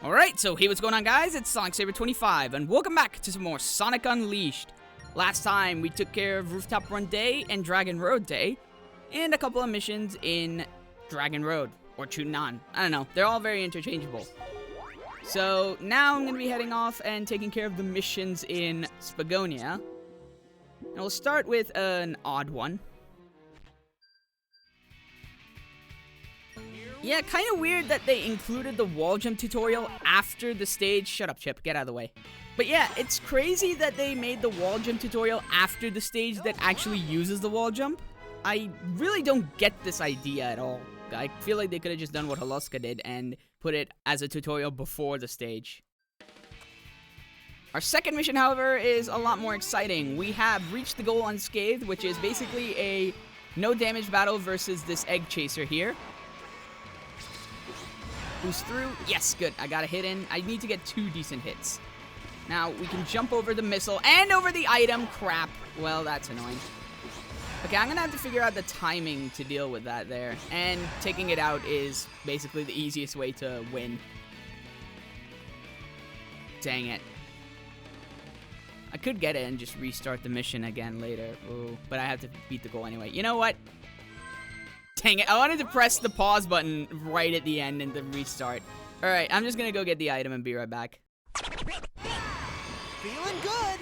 Alright, so hey, what's going on, guys? It's Sonic Saber 25, and welcome back to some more Sonic Unleashed. Last time, we took care of Rooftop Run Day and Dragon Road Day, and a couple of missions in Dragon Road, or Chun-Nan. I don't know, they're all very interchangeable. So, now I'm going to be heading off and taking care of the missions in Spagonia. And we'll start with an odd one. Yeah, kind of weird that they included the wall jump tutorial after the stage. Shut up, Chip. Get out of the way. But yeah, it's crazy that they made the wall jump tutorial after the stage that actually uses the wall jump. I really don't get this idea at all. I feel like they could have just done what Holoska did and put it as a tutorial before the stage. Our second mission, however, is a lot more exciting. We have reached the goal unscathed, which is basically a no damage battle versus this egg chaser here. Boost through. Yes, good. I got a hit in. I need to get 2 decent hits. Now, we can jump over the missile and over the item. Crap. Well, that's annoying. Okay, I'm going to have to figure out the timing to deal with that there. And taking it out is basically the easiest way to win. Dang it. I could get it and just restart the mission again later. Ooh, but I have to beat the goal anyway. You know what? Dang it, I wanted to press the pause button right at the end and then restart. Alright, I'm just gonna go get the item and be right back. Feeling good!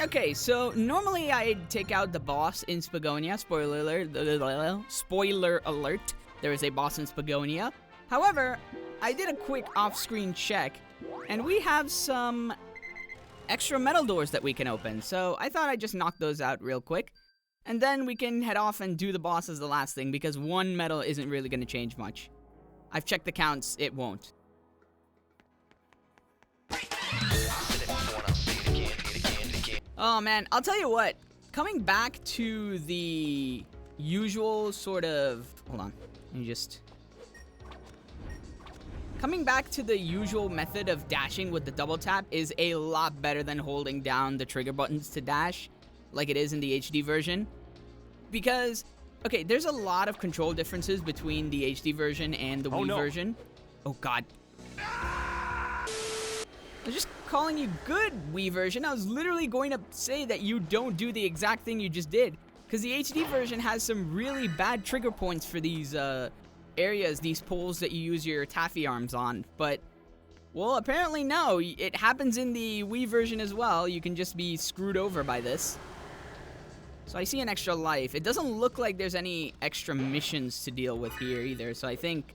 Okay, so normally I'd take out the boss in Spagonia. Spoiler alert. Spoiler alert. There is a boss in Spagonia. However, I did a quick off-screen check, and we have some extra metal doors that we can open. So I thought I'd just knock those out real quick. And then we can head off and do the boss as the last thing, because 1 medal isn't really going to change much. I've checked the counts, it won't. Oh man, I'll tell you what. Coming back to the usual sort of... Hold on, let me just... Coming back to the usual method of dashing with the double tap is a lot better than holding down the trigger buttons to dash, like it is in the HD version. Because, okay, there's a lot of control differences between the HD version and the Wii version. Oh god. I was just calling you good, Wii version. I was literally going to say that you don't do the exact thing you just did. Because the HD version has some really bad trigger points for these areas, these poles that you use your taffy arms on. But, well, apparently no. It happens in the Wii version as well. You can just be screwed over by this. So I see an extra life. It doesn't look like there's any extra missions to deal with here either. So I think,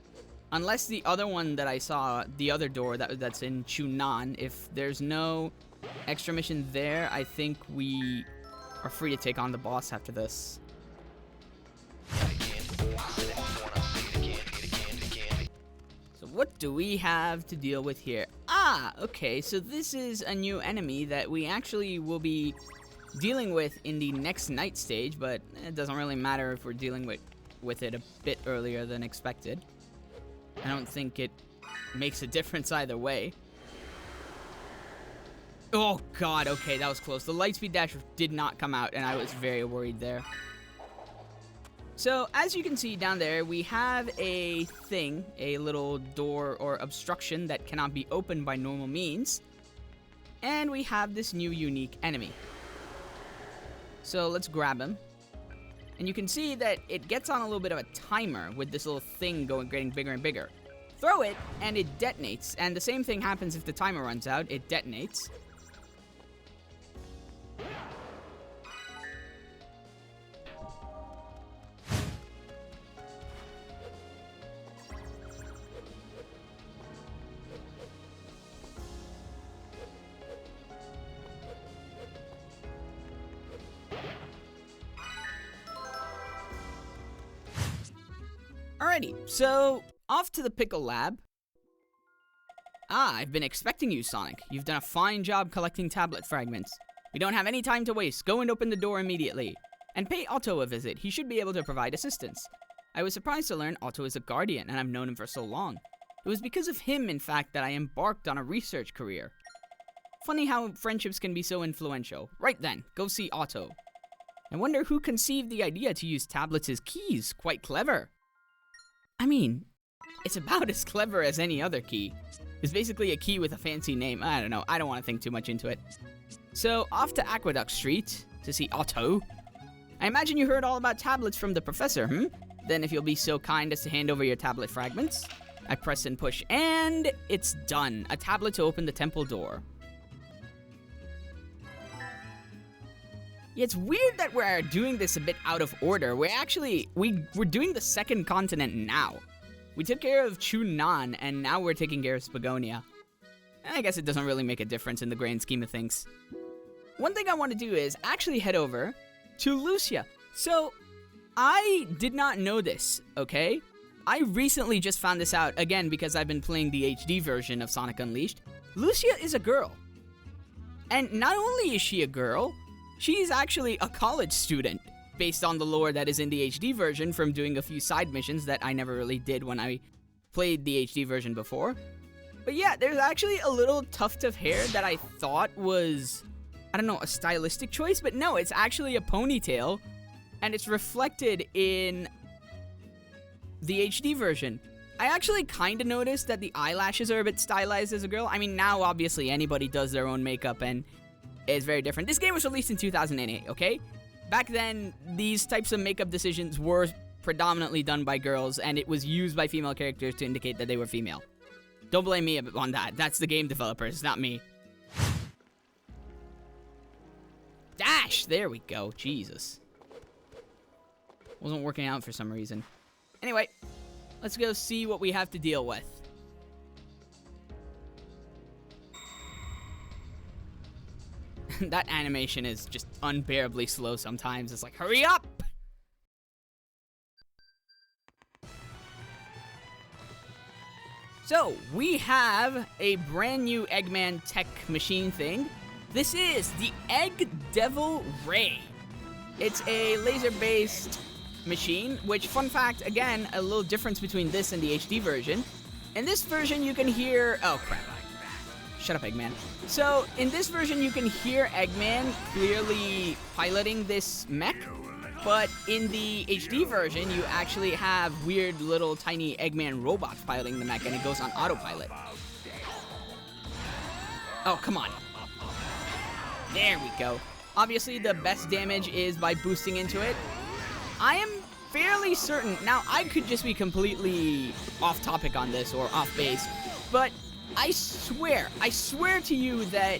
unless the other one that I saw, the other door that's in Chun-Nan, if there's no extra mission there, I think we are free to take on the boss after this. So what do we have to deal with here? Ah, okay, so this is a new enemy that we actually will be dealing with in the next night stage, but it doesn't really matter if we're dealing with it a bit earlier than expected. I don't think it makes a difference either way. Oh god, okay, that was close. The Lightspeed Dash did not come out, and I was very worried there. So, as you can see down there, we have a thing, a little door or obstruction that cannot be opened by normal means. And we have this new unique enemy. So let's grab him. And you can see that it gets on a little bit of a timer with this little thing getting bigger and bigger. Throw it, and it detonates. And the same thing happens if the timer runs out. It detonates. Alrighty, so off to the Pickle Lab. Ah, I've been expecting you, Sonic. You've done a fine job collecting tablet fragments. We don't have any time to waste. Go and open the door immediately. And pay Otto a visit. He should be able to provide assistance. I was surprised to learn Otto is a guardian, and I've known him for so long. It was because of him, in fact, that I embarked on a research career. Funny how friendships can be so influential. Right then, go see Otto. I wonder who conceived the idea to use tablets as keys. Quite clever. I mean, it's about as clever as any other key. It's basically a key with a fancy name. I don't know. I don't want to think too much into it. So, off to Aqueduct Street to see Otto. I imagine you heard all about tablets from the professor, Then if you'll be so kind as to hand over your tablet fragments. I press and push, and it's done. A tablet to open the temple door. Yeah, it's weird that we're doing this a bit out of order. We're doing the second continent now. We took care of Chun-Nan, and now we're taking care of Spagonia. I guess it doesn't really make a difference in the grand scheme of things. One thing I want to do is actually head over to Lucia. So, I did not know this, okay? I recently just found this out, again, because I've been playing the HD version of Sonic Unleashed. Lucia is a girl. And not only is she a girl, she's actually a college student, based on the lore that is in the HD version from doing a few side missions that I never really did when I played the HD version before. But yeah, there's actually a little tuft of hair that I thought was, I don't know, a stylistic choice, but no, it's actually a ponytail, and it's reflected in the HD version. I actually kind of noticed that the eyelashes are a bit stylized as a girl. I mean, now obviously anybody does their own makeup and it's very different. This game was released in 2008, okay? Back then, these types of makeup decisions were predominantly done by girls, and it was used by female characters to indicate that they were female. Don't blame me on that. That's the game developers, not me. Dash! There we go. Jesus. Wasn't working out for some reason. Anyway, let's go see what we have to deal with. That animation is just unbearably slow sometimes. It's like, hurry up! So, we have a brand new Eggman tech machine thing. This is the Egg Devil Ray. It's a laser-based machine, which, fun fact, again, a little difference between this and the HD version. In this version, you can hear... Oh, crap. Shut up, Eggman. So, in this version, you can hear Eggman clearly piloting this mech, but in the HD version, you actually have weird little tiny Eggman robots piloting the mech, and it goes on autopilot. Oh, come on. There we go. Obviously, the best damage is by boosting into it. I am fairly certain... Now, I could just be completely off topic on this, or off base, but... I swear to you that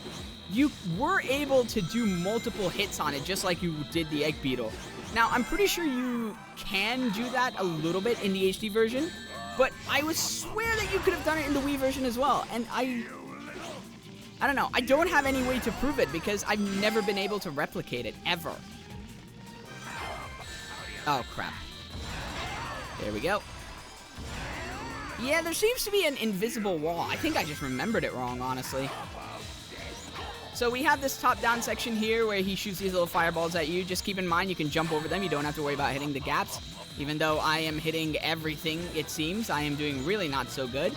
you were able to do multiple hits on it just like you did the Egg Beetle. Now, I'm pretty sure you can do that a little bit in the HD version, but I would swear that you could have done it in the Wii version as well, and I don't know. I don't have any way to prove it because I've never been able to replicate it, ever. Oh, crap. There we go. Yeah, there seems to be an invisible wall. I think I just remembered it wrong, honestly. So we have this top-down section here where he shoots these little fireballs at you. Just keep in mind, you can jump over them. You don't have to worry about hitting the gaps. Even though I am hitting everything, it seems, I am doing really not so good.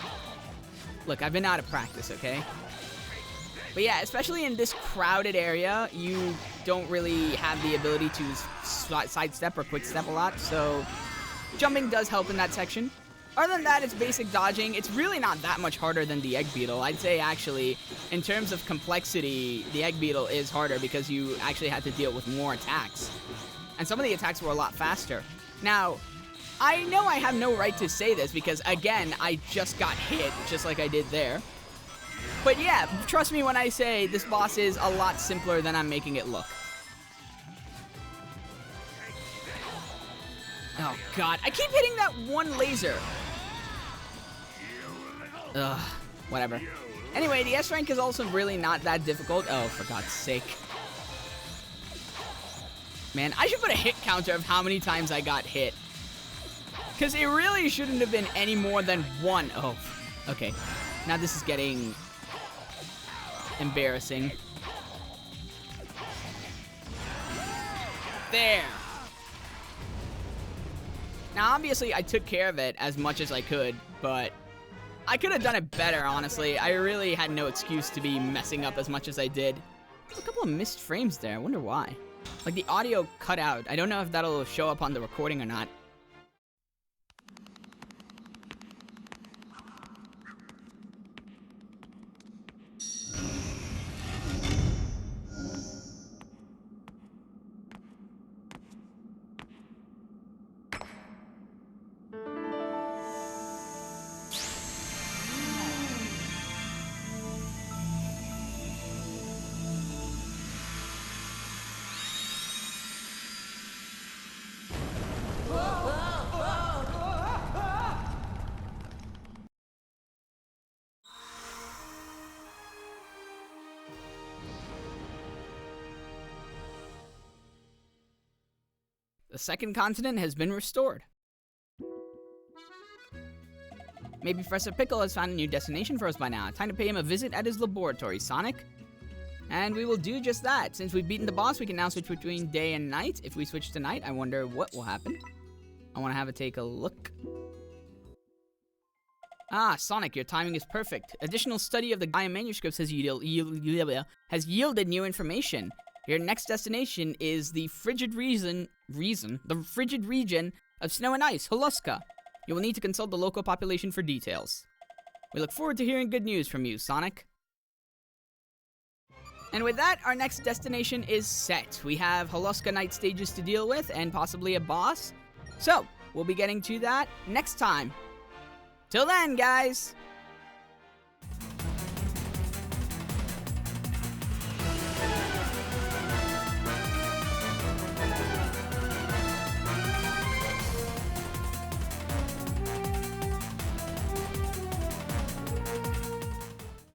Look, I've been out of practice, okay? But yeah, especially in this crowded area, you don't really have the ability to sidestep or quick step a lot. So jumping does help in that section. Other than that, it's basic dodging. It's really not that much harder than the Egg Beetle. I'd say, actually, in terms of complexity, the Egg Beetle is harder because you actually had to deal with more attacks. And some of the attacks were a lot faster. Now, I know I have no right to say this because, again, I just got hit, just like I did there. But yeah, trust me when I say this boss is a lot simpler than I'm making it look. Oh, God. I keep hitting that one laser. Ugh, whatever. Anyway, the S rank is also really not that difficult. Oh, for God's sake. Man, I should put a hit counter of how many times I got hit. Because it really shouldn't have been any more than one. Oh, okay. Now this is getting embarrassing. There. Now, obviously, I took care of it as much as I could, but I could have done it better, honestly. I really had no excuse to be messing up as much as I did. There's a couple of missed frames there. I wonder why. Like, the audio cut out. I don't know if that'll show up on the recording or not. The second continent has been restored. Maybe Professor Pickle has found a new destination for us by now. Time to pay him a visit at his laboratory, Sonic. And we will do just that. Since we've beaten the boss, we can now switch between day and night. If we switch to night, I wonder what will happen. I want to have it take a look. Ah, Sonic, your timing is perfect. Additional study of the Gaia manuscripts has yielded new information. Your next destination is the frigid region of snow and ice, Holuska. You will need to consult the local population for details. We look forward to hearing good news from you, Sonic. And with that, our next destination is set. We have Holuska night stages to deal with, and possibly a boss. So, we'll be getting to that next time. Till then, guys!